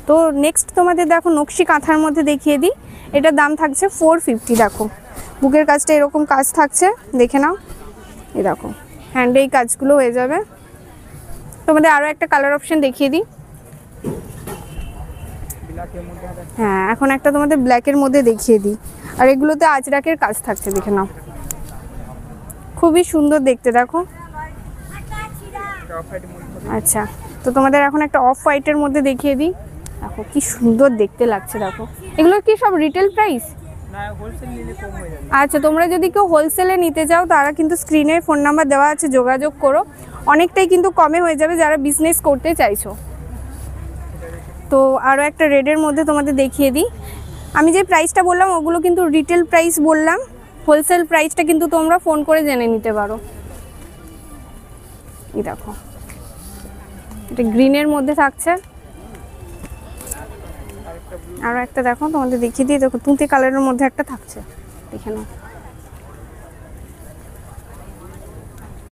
তো নেক্সট তোমাদের দেখো নকশি কাঁথার মধ্যে দেখিয়ে দিই। এটার দাম থাকছে 450। দেখো বুকের কাজটা এরকম কাজ থাকছে, দেখে নাও। এই দেখো হ্যান্ডে এই কাজগুলো হয়ে যাবে। তোমাদের আরও একটা কালার অপশন দেখিয়ে দিই। হ্যাঁ, এখন একটা তোমাদের ব্ল্যাকের মধ্যে দেখিয়ে দিই। আর এগুলোতে আজরাকের কাজ থাকছে, দেখে নাও, খুবই সুন্দর দেখতে। দেখো আচ্ছা, তো তোমাদের এখন একটা অফ হোয়াইটের মধ্যে দেখিয়ে দিই। দেখো কি সুন্দর দেখতে লাগছে। দেখো এগুলো কি সব রিটেল প্রাইস? আচ্ছা, তোমরা যদি কেউ হোলসেলে নিতে চাও তারা কিন্তু স্ক্রিনে ফোন নাম্বার দেওয়া আছে, যোগাযোগ করো। অনেকটাই কিন্তু কমে হয়ে যাবে যারা বিজনেস করতে চাইছো। তো আরও একটা রেডের মধ্যে তোমাদের দেখিয়ে দিই। আমি যে প্রাইসটা বললাম ওগুলো কিন্তু রিটেল প্রাইস বললাম, হোলসেল প্রাইসটা কিন্তু তোমরা ফোন করে জেনে নিতে পারো। এই দেখো এটা গ্রিনের মধ্যে থাকছে। আরও একটা দেখো তোমাদের দেখিয়ে দিই। দেখো তুঁতে কালারের মধ্যে একটা থাকছে, দেখে নাও।